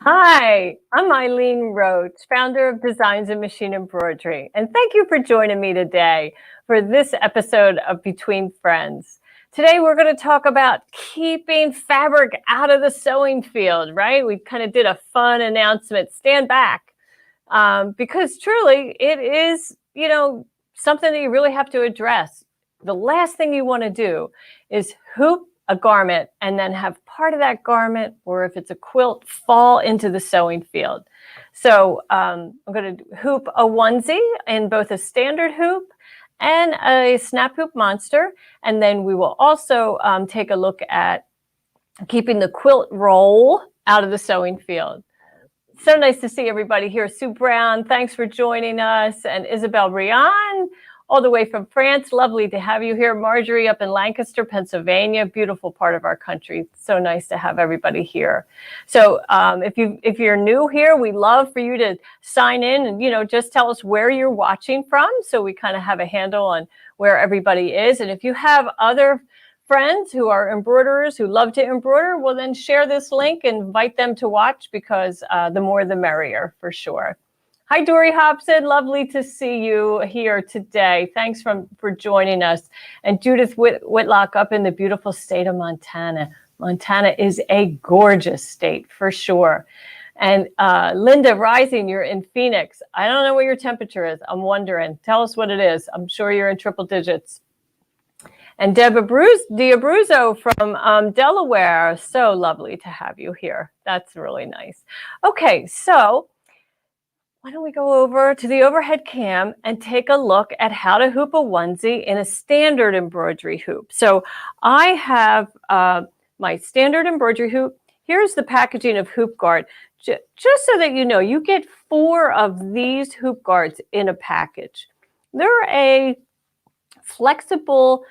Hi, I'm Eileen Roach, founder of Designs and Machine Embroidery, and thank you for joining me today for this episode of Between Friends. Today we're going to talk about keeping fabric out of the sewing field, right? We kind of did a fun announcement, stand back, because truly it is, something that you really have to address. The last thing you want to do is hoop a garment and then have part of that garment, or if it's a quilt, fall into the sewing field. So I'm going to hoop a onesie in both a standard hoop and a snap hoop monster. And then we will also take a look at keeping the quilt roll out of the sewing field. So nice to see everybody here. Sue Brown, thanks for joining us. And Isabel Rian, all the way from France. Lovely to have you here. Marjorie up in Lancaster, Pennsylvania, beautiful part of our country. So nice to have everybody here. So if you're new here, we love for you to sign in and, just tell us where you're watching from, so we kind of have a handle on where everybody is. And if you have other friends who are embroiderers who love to embroider, well, then share this link and invite them to watch, because the more the merrier, for sure. Hi, Dory Hobson. Lovely to see you here today. Thanks for joining us. And Judith Whitlock up in the beautiful state of Montana. Montana is a gorgeous state, for sure. And Linda Rising, you're in Phoenix. I don't know what your temperature is. I'm wondering. Tell us what it is. I'm sure you're in triple digits. And D'Abruzzo from Delaware. So lovely to have you here. That's really nice. Okay, so why don't we go over to the overhead cam and take a look at how to hoop a onesie in a standard embroidery hoop. So I have my standard embroidery hoop. Here's the packaging of hoop guard. Just so that you know, you get 4 of these hoop guards in a package. They're a flexible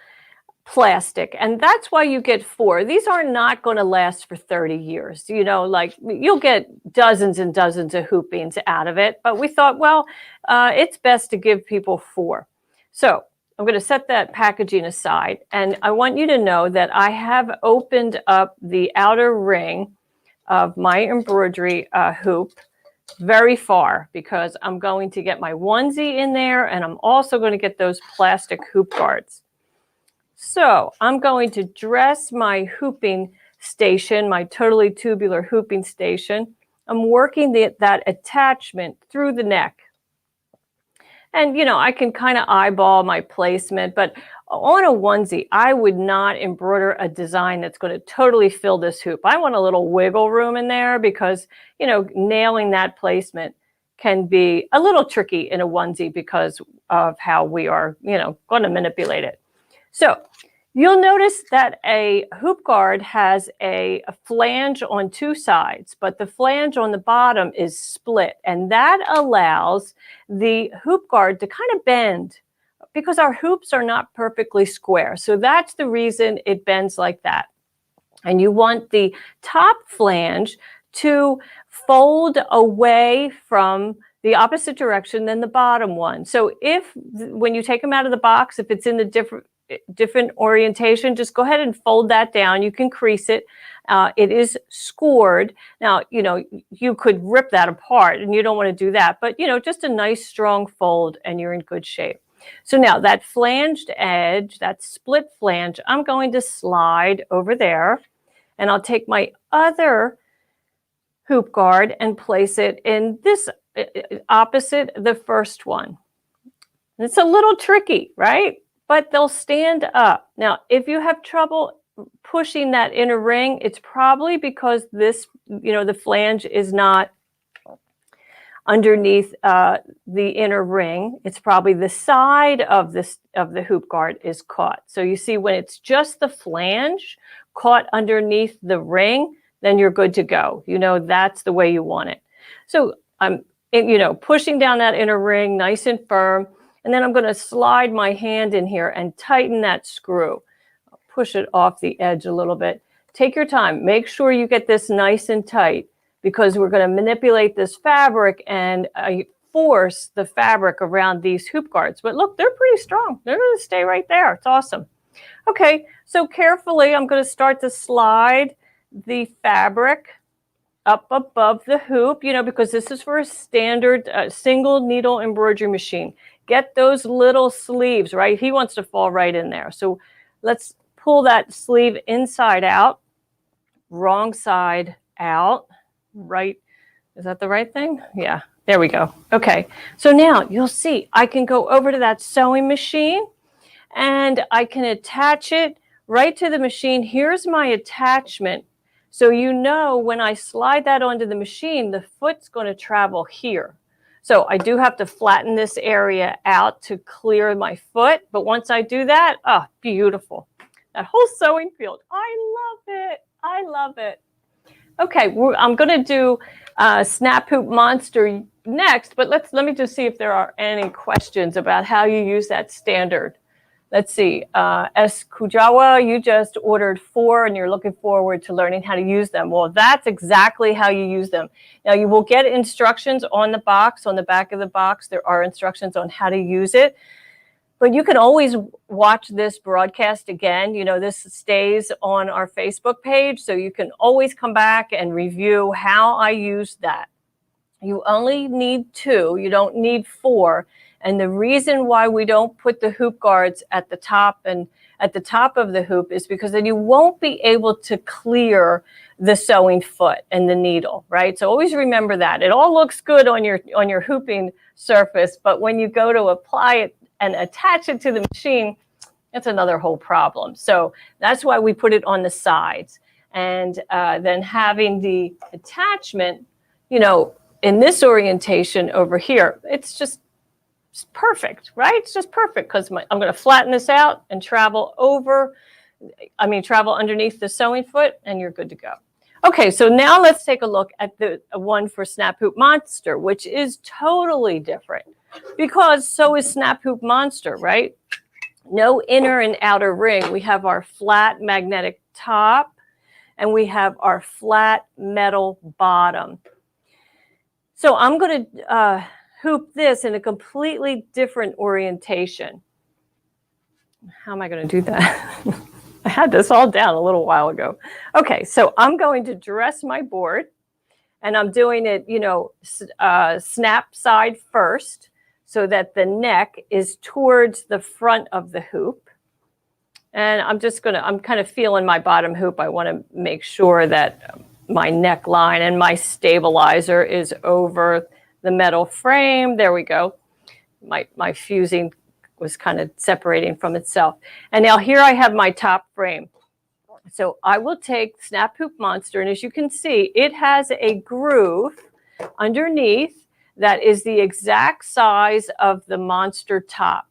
plastic, and that's why you get 4. These are not going to last for 30 years. Like you'll get dozens and dozens of hoopings out of it, but we thought, well, it's best to give people 4. So I'm going to set that packaging aside, and I want you to know that I have opened up the outer ring of my embroidery hoop very far, because I'm going to get my onesie in there, and I'm also going to get those plastic hoop guards. So I'm going to dress my hooping station, my totally tubular hooping station. I'm working that attachment through the neck. And, I can kind of eyeball my placement, but on a onesie, I would not embroider a design that's going to totally fill this hoop. I want a little wiggle room in there, because, nailing that placement can be a little tricky in a onesie because of how we are, going to manipulate it. So you'll notice that a hoop guard has a flange on 2 sides, but the flange on the bottom is split, and that allows the hoop guard to kind of bend, because our hoops are not perfectly square. So that's the reason it bends like that. And you want the top flange to fold away from the opposite direction than the bottom one. So when you take them out of the box, if it's in the different orientation, just go ahead and fold that down. You can crease it. It is scored. Now, you could rip that apart, and you don't want to do that, but just a nice strong fold and you're in good shape. So now that flanged edge, that split flange, I'm going to slide over there, and I'll take my other hoop guard and place it in this opposite the first one. It's a little tricky, right? But they'll stand up. Now, if you have trouble pushing that inner ring, it's probably because this, the flange is not underneath the inner ring. It's probably the side of the hoop guard is caught. So you see, when it's just the flange caught underneath the ring, then you're good to go. That's the way you want it. So I'm, pushing down that inner ring nice and firm. And then I'm going to slide my hand in here and tighten that screw. I'll push it off the edge a little bit. Take your time. Make sure you get this nice and tight, because we're going to manipulate this fabric and force the fabric around these hoop guards. But look, they're pretty strong. They're going to stay right there. It's awesome. Okay, so carefully, I'm going to start to slide the fabric up above the hoop, you know, because this is for a standard single needle embroidery machine. Get those little sleeves, right? He wants to fall right in there. So let's pull that sleeve inside out, wrong side out, right. Is that the right thing? Yeah, there we go. Okay, so now you'll see I can go over to that sewing machine and I can attach it right to the machine. Here's my attachment. So you know when I slide that onto the machine, the foot's going to travel here. So I do have to flatten this area out to clear my foot. But once I do that, oh, beautiful. That whole sewing field. I love it. I love it. Okay, I'm going to do Snap Hoop Monster next, but let me just see if there are any questions about how you use that standard. Let's see. S. Kujawa, you just ordered 4 and you're looking forward to learning how to use them. Well, that's exactly how you use them. Now, you will get instructions on the box, on the back of the box. There are instructions on how to use it. But you can always watch this broadcast again. You know, this stays on our Facebook page, so you can always come back and review how I used that. You only need 2. You don't need 4. And the reason why we don't put the hoop guards at the top and at the top of the hoop is because then you won't be able to clear the sewing foot and the needle, right? So always remember that. It all looks good on your hooping surface, but when you go to apply it and attach it to the machine, that's another whole problem. So that's why we put it on the sides. And then having the attachment, you know, in this orientation over here, it's perfect, right? It's just perfect because I'm going to flatten this out and travel underneath the sewing foot, and you're good to go. Okay, so now let's take a look at the one for Snap Hoop Monster, which is totally different because so is Snap Hoop Monster, right? No inner and outer ring. We have our flat magnetic top and we have our flat metal bottom. So I'm going to hoop this in a completely different orientation. How am I going to do that? I had this all down a little while ago. Okay, so I'm going to dress my board, and I'm doing it, you know, snap side first so that the neck is towards the front of the hoop. And I'm kind of feeling my bottom hoop. I want to make sure that my neckline and my stabilizer is over the metal frame. There we go. My fusing was kind of separating from itself. And now here I have my top frame. So I will take Snap Hoop Monster, and as you can see, it has a groove underneath that is the exact size of the monster top.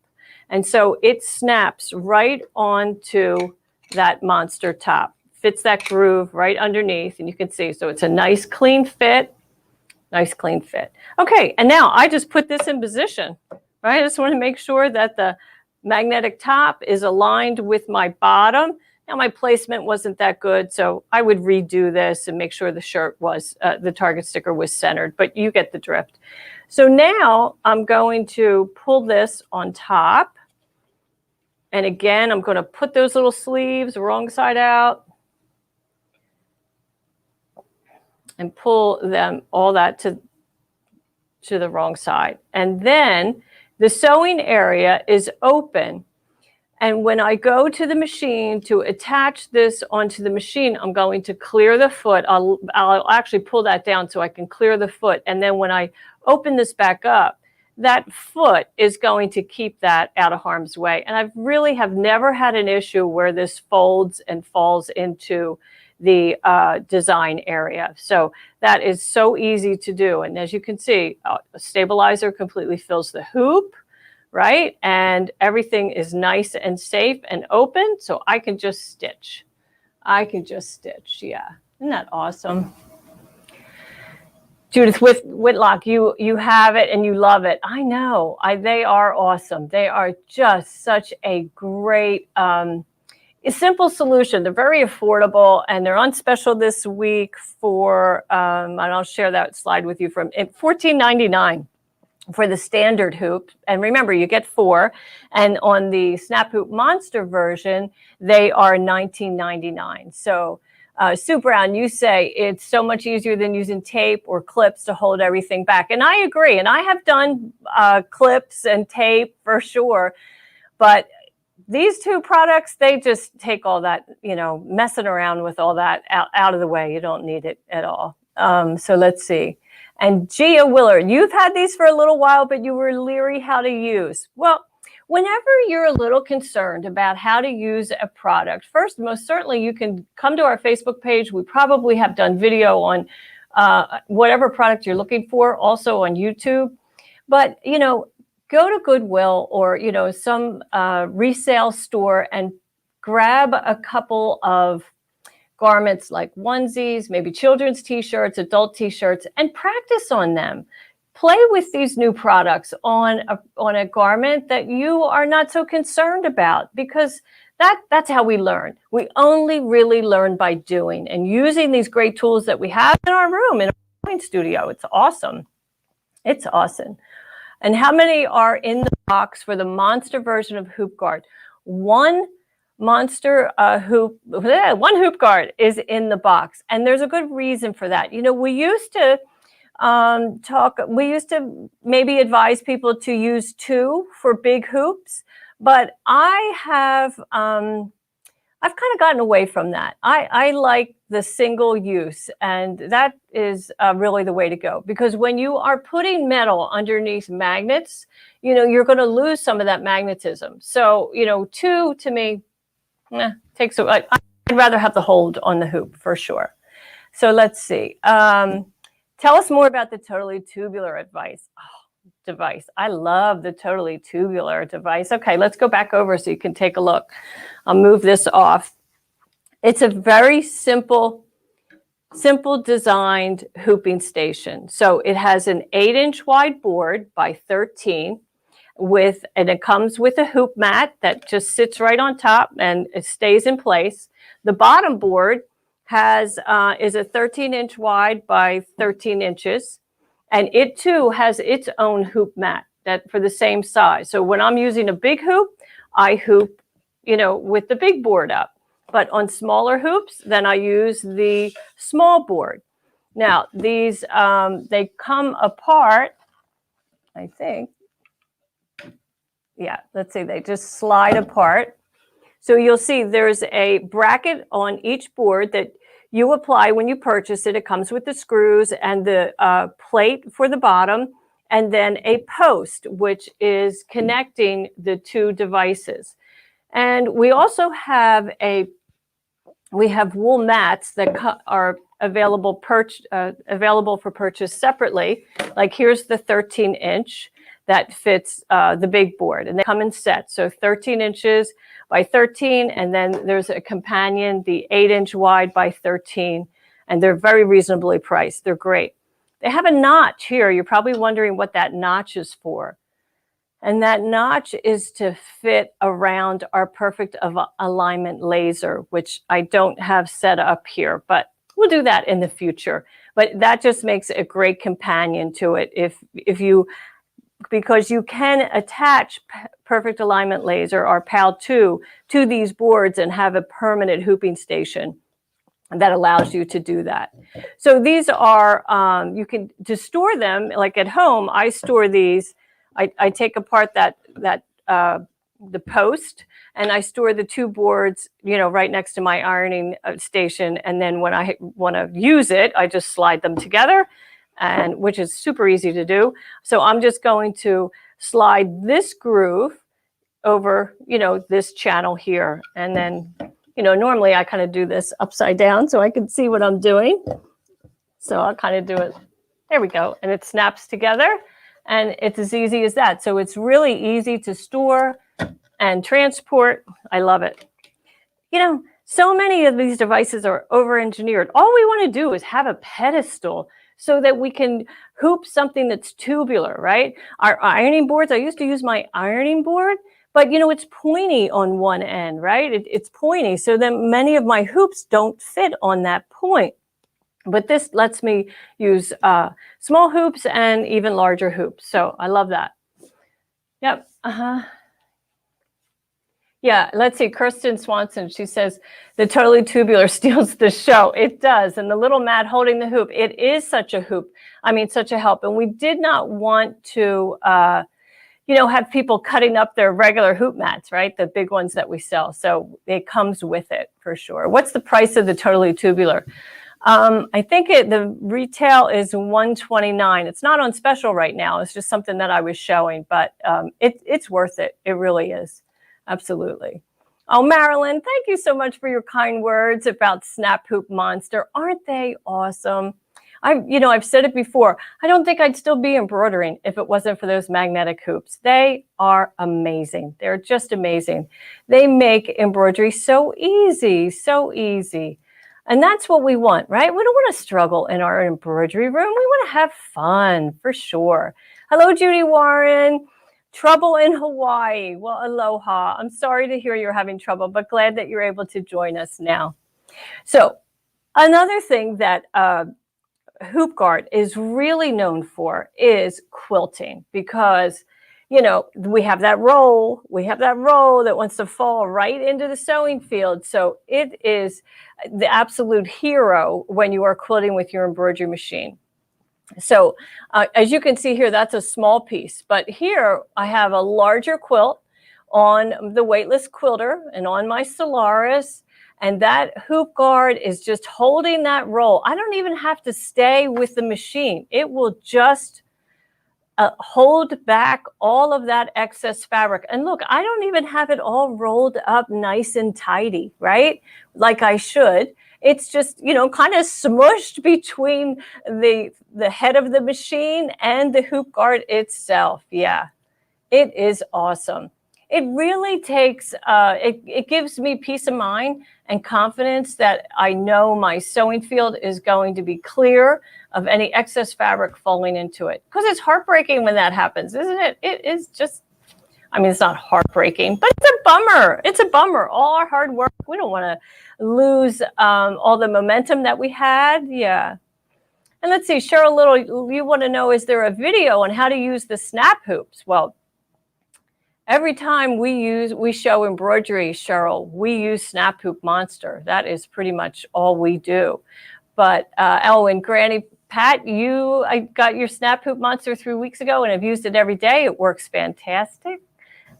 And so it snaps right onto that monster top, fits that groove right underneath, and you can see, so it's a nice clean fit. Nice clean fit. Okay, and now I just put this in position, right? I just want to make sure that the magnetic top is aligned with my bottom. Now my placement wasn't that good, so I would redo this and make sure the shirt was, the target sticker was centered, but you get the drift. So now I'm going to pull this on top. And again, I'm going to put those little sleeves wrong side out and pull them all that to the wrong side. And then the sewing area is open. And when I go to the machine to attach this onto the machine, I'm going to clear the foot. I'll actually pull that down so I can clear the foot. And then when I open this back up, that foot is going to keep that out of harm's way. And I really have never had an issue where this folds and falls into the design area. So that is so easy to do. And as you can see, a stabilizer completely fills the hoop, right? And everything is nice and safe and open. So I can just stitch. Yeah. Isn't that awesome? Judith Whitlock, you have it and you love it. I know. They are awesome. They are just such a great, simple solution. They're very affordable and they're on special this week for, and I'll share that slide with you, from $14.99 for the standard hoop. And remember, you get 4. And on the Snap Hoop Monster version, they are $19.99. So Sue Brown, you say it's so much easier than using tape or clips to hold everything back. And I agree. And I have done clips and tape for sure. But these two products, they just take all that, messing around with all that out of the way. You don't need it at all. So let's see. And Gia Willard, you've had these for a little while, but you were leery how to use. Well, whenever you're a little concerned about how to use a product, first, most certainly you can come to our Facebook page. We probably have done video on whatever product you're looking for, also on YouTube. But, go to Goodwill or, some resale store and grab a couple of garments like onesies, maybe children's t-shirts, adult t-shirts, and practice on them. Play with these new products on a garment that you are not so concerned about, because that's how we learn. We only really learn by doing and using these great tools that we have in our room, in our sewing studio. It's awesome. It's awesome. And how many are in the box for the monster version of Hoop Guard? One hoop guard is in the box, and there's a good reason for that. We used to maybe advise people to use 2 for big hoops, but I've kind of gotten away from that. I like the single use, and that is really the way to go, because when you are putting metal underneath magnets, you're going to lose some of that magnetism. So 2 to me takes away. I'd rather have the hold on the hoop for sure. So let's see. Tell us more about the totally tubular device. I love the totally tubular device. Okay, let's go back over so you can take a look. I'll move this off. It's a very simple designed hooping station. So it has an 8-inch wide board by 13 and it comes with a hoop mat that just sits right on top and it stays in place. The bottom board is a 13-inch wide by 13 inches. And it too has its own hoop mat for the same size. So when I'm using a big hoop, I hoop, with the big board up. But on smaller hoops, then I use the small board. Now, these, they come apart, I think. Yeah, let's see, they just slide apart. So you'll see there's a bracket on each board that you apply when you purchase it. It comes with the screws and the plate for the bottom, and then a post, which is connecting the 2 devices. And we also have wool mats that are available for purchase separately. Like here's the 13-inch that fits the big board, and they come in sets. So 13 inches by 13, and then there's a companion, the 8-inch wide by 13, and they're very reasonably priced. They're great. They have a notch here. You're probably wondering what that notch is for. And that notch is to fit around our perfect alignment laser, which I don't have set up here, but we'll do that in the future. But that just makes a great companion to it because you can attach perfect alignment laser or PAL2 to these boards and have a permanent hooping station that allows you to do that. So these are, to store them, like at home, I store these. I take apart the post, and I store the 2 boards, right next to my ironing station. And then when I want to use it, I just slide them together, which is super easy to do. So I'm just going to slide this groove over, this channel here. And then, normally I kind of do this upside down so I can see what I'm doing. So I'll kind of do it. There we go. And it snaps together. And it's as easy as that. So it's really easy to store and transport. I love it. So many of these devices are over-engineered. All we want to do is have a pedestal so that we can hoop something that's tubular, right? Our ironing boards, I used to use my ironing board, but it's pointy on one end, right? It's pointy. So then many of my hoops don't fit on that point. But this lets me use small hoops and even larger hoops. So I love that. Yep. Yeah, let's see. Kirsten Swanson, she says, the totally tubular steals the show. It does. And the little mat holding the hoop, it is such a hoop. I mean, such a help. And we did not want to, have people cutting up their regular hoop mats, right? The big ones that we sell. So it comes with it for sure. What's the price of the totally tubular? I think the retail is $129. It's not on special right now. It's just something that I was showing, but it's worth it. It really is. Absolutely. Oh, Marilyn, thank you so much for your kind words about Snap Hoop Monster. Aren't they awesome? I've said it before. I don't think I'd still be embroidering if it wasn't for those magnetic hoops. They are amazing. They're just amazing. They make embroidery so easy, so easy. And that's what we want, right? We don't want to struggle in our embroidery room. We want to have fun, for sure. Hello, Judy Warren. Trouble in Hawaii. Well, aloha. I'm sorry to hear you're having trouble, but glad that you're able to join us now. So another thing that Hoop Guard is really known for is quilting, because we have that roll that wants to fall right into the sewing field. So it is the absolute hero when you are quilting with your embroidery machine. So as you can see here, that's a small piece, but here I have a larger quilt on the weightless quilter and on my Solaris, and that Hoop Guard is just holding that roll. I don't even have to stay with the machine. It will just hold back all of that excess fabric. And look, I don't even have it all rolled up nice and tidy, right? Like I should. It's just, kind of smushed between the head of the machine and the Hoop Guard itself. Yeah, it is awesome. It really takes, it gives me peace of mind and confidence that I know my sewing field is going to be clear of any excess fabric falling into it. Because it's heartbreaking when that happens, isn't it? It is just, it's not heartbreaking, but it's a bummer. It's a bummer. All our hard work, we don't want to lose all the momentum that we had. Yeah. And let's see, Cheryl Little, you want to know, is there a video on how to use the snap hoops? Well, every time we show embroidery, Cheryl, we use Snap Hoop Monster. That is pretty much all we do. But and Granny Pat, I got your Snap Hoop Monster 3 weeks ago and have used it every day. It works fantastic.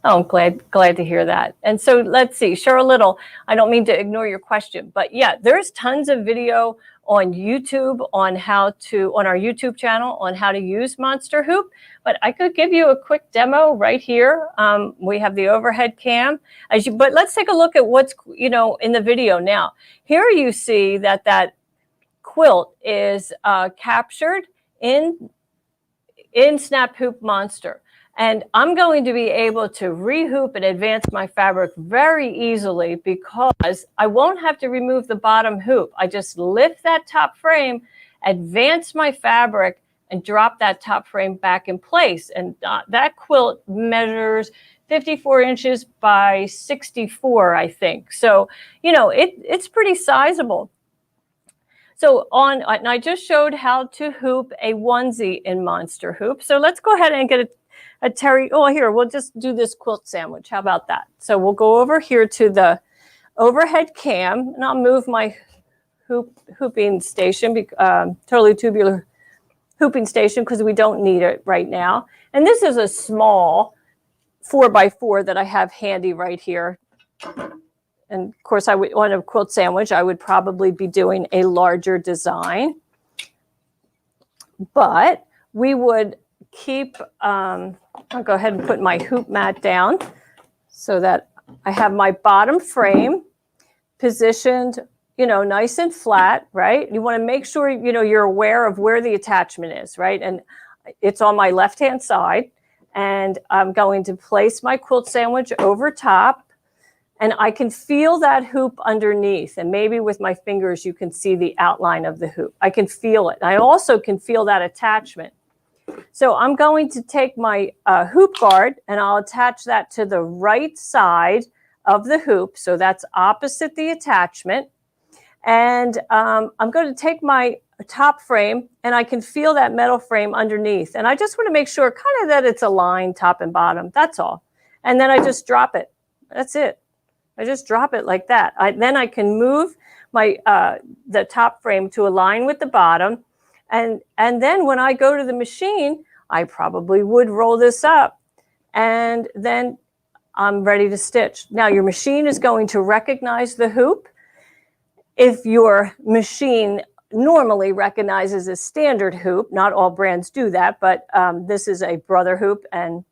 Oh, I'm glad to hear that. And so let's see, Cheryl Little, I don't mean to ignore your question, but yeah, there's tons of video on YouTube on our YouTube channel on how to use Monster Hoop, but I could give you a quick demo right here. We have the overhead cam, but let's take a look at what's, in the video now. Here you see that quilt is captured in Snap Hoop Monster. And I'm going to be able to rehoop and advance my fabric very easily because I won't have to remove the bottom hoop. I just lift that top frame, advance my fabric, and drop that top frame back in place. And that quilt measures 54 inches by 64, I think. So, it's pretty sizable. So and I just showed how to hoop a onesie in Monster Hoop. So let's go ahead and get here, we'll just do this quilt sandwich. How about that? So we'll go over here to the overhead cam, and I'll move my hooping station, totally tubular hooping station, because we don't need it right now. And this is a small 4x4 that I have handy right here. And of course, on a quilt sandwich, I would probably be doing a larger design. But we would keep, I'll go ahead and put my hoop mat down so that I have my bottom frame positioned, nice and flat, right? You want to make sure, you're aware of where the attachment is, right? And it's on my left-hand side. And I'm going to place my quilt sandwich over top. And I can feel that hoop underneath. And maybe with my fingers, you can see the outline of the hoop. I can feel it. I also can feel that attachment. So I'm going to take my hoop guard and I'll attach that to the right side of the hoop. So that's opposite the attachment. And I'm going to take my top frame and I can feel that metal frame underneath. And I just want to make sure kind of that it's aligned top and bottom. That's all. And then I just drop it. That's it. I just drop it like that. Then I can move my the top frame to align with the bottom. And then when I go to the machine, I probably would roll this up, and then I'm ready to stitch. Now your machine is going to recognize the hoop. If your machine normally recognizes a standard hoop, not all brands do that, but this is a brother hoop, and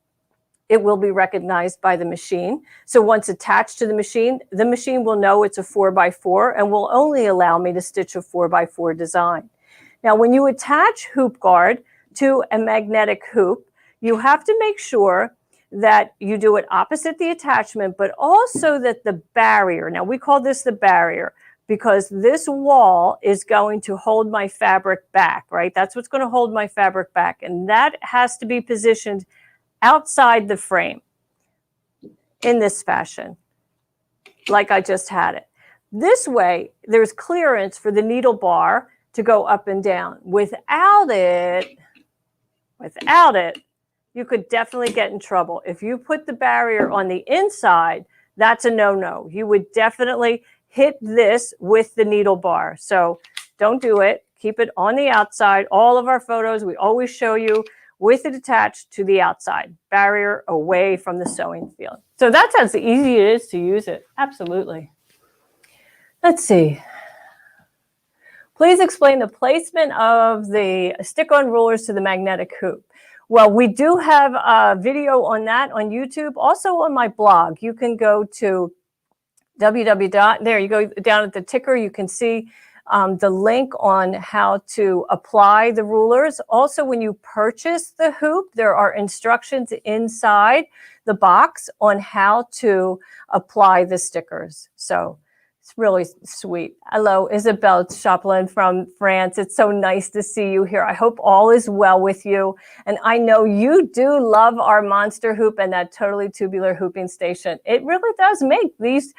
it will be recognized by the machine. So once attached to the machine will know it's a 4x4 and will only allow me to stitch a 4x4 design. Now, when you attach hoop guard to a magnetic hoop, you have to make sure that you do it opposite the attachment, but also that the barrier, now we call this the barrier, because this wall is going to hold my fabric back, right? That's what's going to hold my fabric back. And that has to be positioned outside the frame in this fashion, like I just had it. This way, there's clearance for the needle bar to go up and down. Without it, you could definitely get in trouble. If you put the barrier on the inside, that's a no-no. You would definitely hit this with the needle bar. So don't do it. Keep it on the outside. All of our photos, we always show you with it attached to the outside, barrier away from the sewing field. So that's how easy it is to use it. Absolutely. Let's see. Please explain the placement of the stick-on rulers to the magnetic hoop. Well, we do have a video on that on YouTube, also on my blog. You can go to there you go, down at the ticker, you can see the link on how to apply the rulers. Also, when you purchase the hoop, there are instructions inside the box on how to apply the stickers. So it's really sweet. Hello, Isabelle Chaplin from France. It's so nice to see you here. I hope all is well with you. And I know you do love our monster hoop and that totally tubular hooping station. It really does make these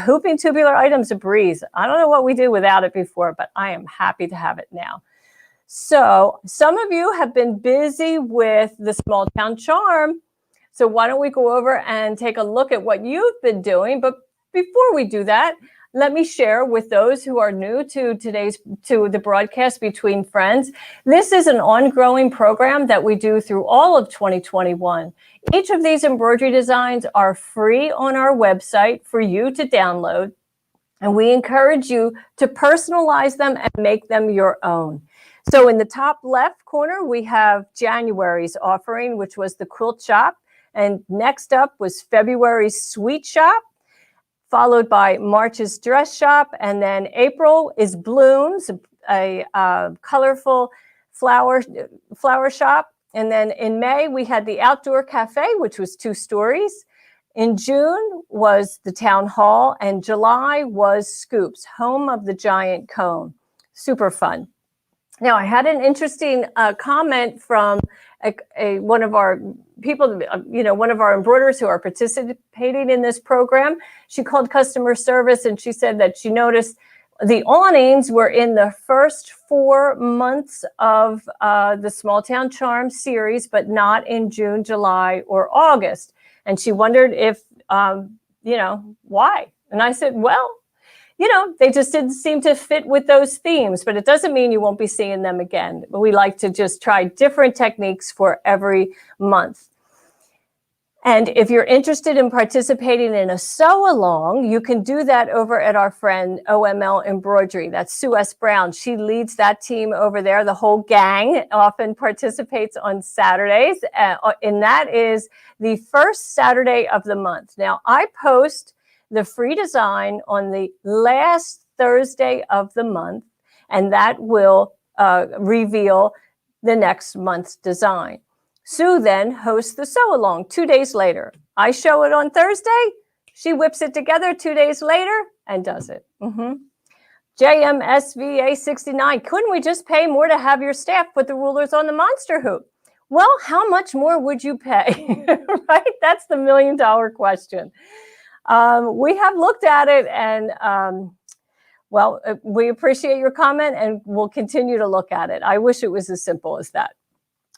hooping tubular items a breeze. I don't know what we did without it before, but I am happy to have it now. So some of you have been busy with the Small Town Charm. So why don't we go over and take a look at what you've been doing. But before we do that, let me share with those who are new to the broadcast Between Friends. This is an ongoing program that we do through all of 2021. Each of these embroidery designs are free on our website for you to download, and we encourage you to personalize them and make them your own. So in the top left corner, we have January's offering, which was the quilt shop, and next up was February's sweet shop, followed by March's dress shop, and then April is Blooms, a colorful flower shop. And then in May, we had the Outdoor Cafe, which was 2 stories. In June was the Town Hall, and July was Scoops, home of the giant cone. Super fun. Now, I had an interesting comment from one of our people, one of our embroiderers who are participating in this program. She called customer service, and she said that she noticed the awnings were in the first 4 months of the Small Town Charm series, but not in June, July, or August. And she wondered if, why? And I said, well, they just didn't seem to fit with those themes, but it doesn't mean you won't be seeing them again. We like to just try different techniques for every month. And if you're interested in participating in a sew along, you can do that over at our friend OML Embroidery. That's Sue S. Brown. She leads that team over there. The whole gang often participates on Saturdays, and that is the first Saturday of the month. Now, I post the free design on the last Thursday of the month, and that will reveal the next month's design. Sue then hosts the sew along 2 days later. I show it on Thursday. She whips it together 2 days later and does it. JMSVA 69. Couldn't we just pay more to have your staff put the rulers on the monster hoop? Well, how much more would you pay? Right? That's the $1 million question. We have looked at it, and we appreciate your comment, and we'll continue to look at it. I wish it was as simple as that.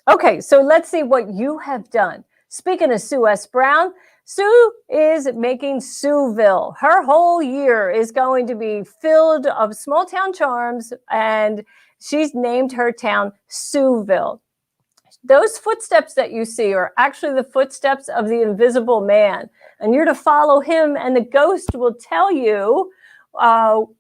Okay, so let's see what you have done. Speaking of Sue S. Brown, Sue is making Sueville. Her whole year is going to be filled of small town charms, and she's named her town Sueville. Those footsteps that you see are actually the footsteps of the invisible man, and you're to follow him, and the ghost will tell you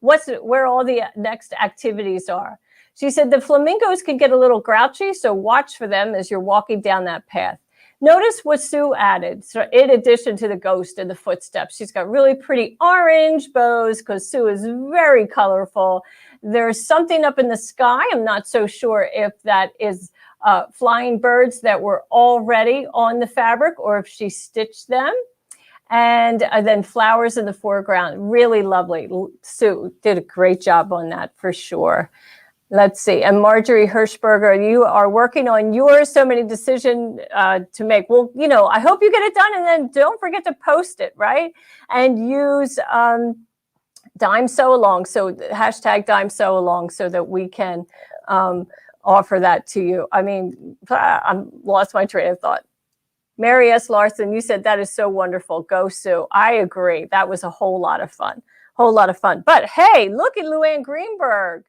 where all the next activities are. She said the flamingos can get a little grouchy, so watch for them as you're walking down that path. Notice what Sue added. So in addition to the ghost and the footsteps, she's got really pretty orange bows because Sue is very colorful. There's something up in the sky. I'm not so sure if that is flying birds that were already on the fabric or if she stitched them. And then flowers in the foreground. Really lovely. Sue did a great job on that for sure. Let's see. And Marjorie Hirschberger, you are working on yours. So many decisions to make. Well, you know, I hope you get it done. And then don't forget to post it, right? And use Dime Sew Along. So hashtag Dime Sew Along so that we can offer that to you. I mean, I lost my train of thought. Mary S. Larson, you said that is so wonderful. Go Sue. I agree. That was a whole lot of fun. Whole lot of fun. But hey, look at Luann Greenberg.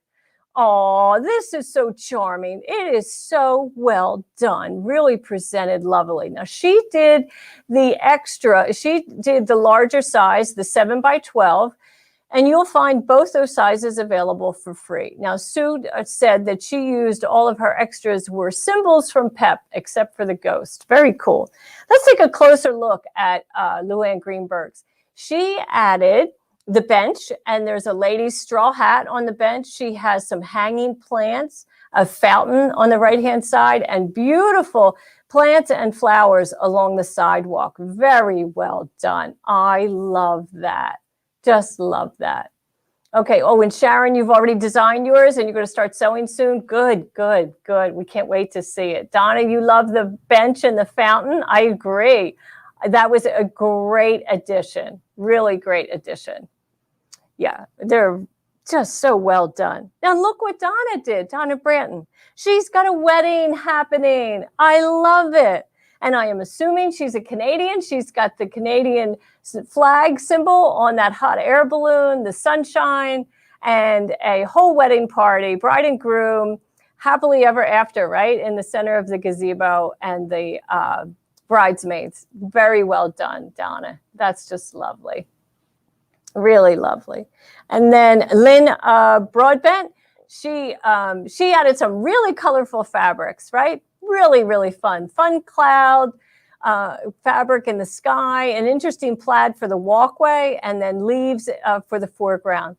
Oh, this is so charming. It is so well done. Really presented lovely. Now, she did the extra. She did the larger size, the 7x12. And you'll find both those sizes available for free. Now, Sue said that she used all of her extras were symbols from PEP, except for the ghost. Very cool. Let's take a closer look at Luann Greenberg's. She added the bench, and there's a lady's straw hat on the bench. She has some hanging plants, a fountain on the right-hand side, and beautiful plants and flowers along the sidewalk. Very well done. I love that. Just love that. Okay. Oh, and Sharon, you've already designed yours and you're going to start sewing soon. Good, good, good. We can't wait to see it. Donna, you love the bench and the fountain. I agree. That was a great addition. Really great addition. Yeah, they're just so well done. Now look what Donna did, Donna Branton. She's got a wedding happening. I love it. And I am assuming she's a Canadian. She's got the Canadian flag symbol on that hot air balloon, the sunshine, and a whole wedding party, bride and groom, happily ever after, right? In the center of the gazebo and the bridesmaids. Very well done, Donna. That's just lovely. Really lovely. And then Lynn Broadbent, she added some really colorful fabrics, right? Really, really fun. Fun cloud fabric in the sky, an interesting plaid for the walkway, and then leaves for the foreground.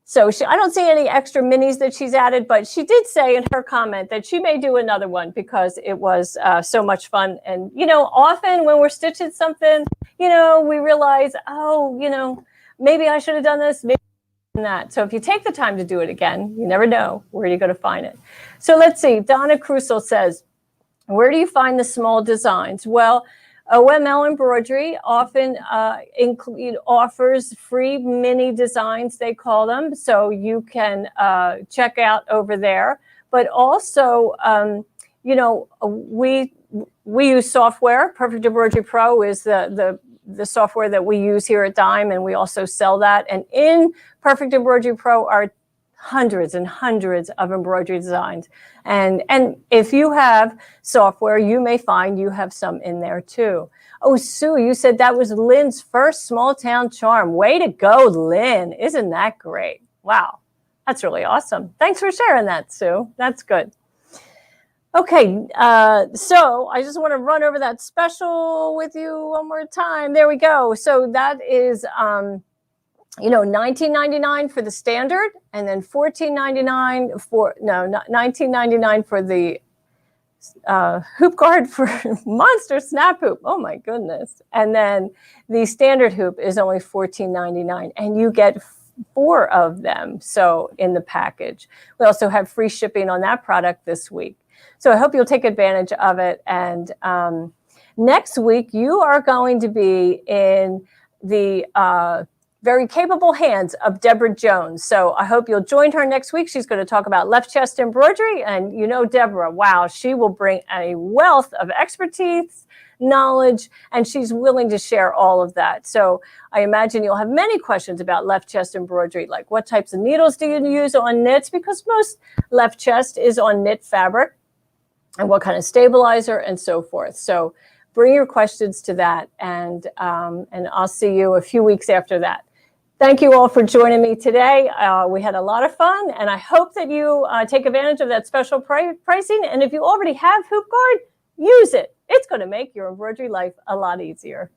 So I don't see any extra minis that she's added, but she did say in her comment that she may do another one because it was so much fun. And, you know, often when we're stitching something, you know, we realize, oh, you know, maybe I should have done this, maybe that. So if you take the time to do it again, you never know where you're going to find it. So let's see. Donna Crusoe says, where do you find the small designs? Well, OML Embroidery often offers free mini designs, they call them. So you can check out over there. But also, you know, we use software. Perfect Embroidery Pro is the software that we use here at Dime, and we also sell that. And in Perfect Embroidery Pro are hundreds and hundreds of embroidery designs. And if you have software, you may find you have some in there too. Oh, Sue, you said that was Lynn's first small town charm. Way to go, Lynn. Isn't that great? Wow, that's really awesome. Thanks for sharing that, Sue. That's good. Okay, so I just want to run over that special with you one more time. There we go. So that is, you know, $19.99 for the standard, and then $14.99 for $19.99 for the hoop guard for Monster Snap Hoop. Oh my goodness! And then the standard hoop is only $14.99, and you get 4 of them. So in the package, we also have free shipping on that product this week. So I hope you'll take advantage of it. And next week, you are going to be in the very capable hands of Deborah Jones. So I hope you'll join her next week. She's going to talk about left chest embroidery. And you know Deborah, wow, she will bring a wealth of expertise, knowledge, and she's willing to share all of that. So I imagine you'll have many questions about left chest embroidery, like what types of needles do you use on knits, because most left chest is on knit fabric, and what kind of stabilizer and so forth. So bring your questions to that, and I'll see you a few weeks after that. Thank you all for joining me today. We had a lot of fun, and I hope that you take advantage of that special pricing. And if you already have HoopGuard, use it. It's going to make your embroidery life a lot easier.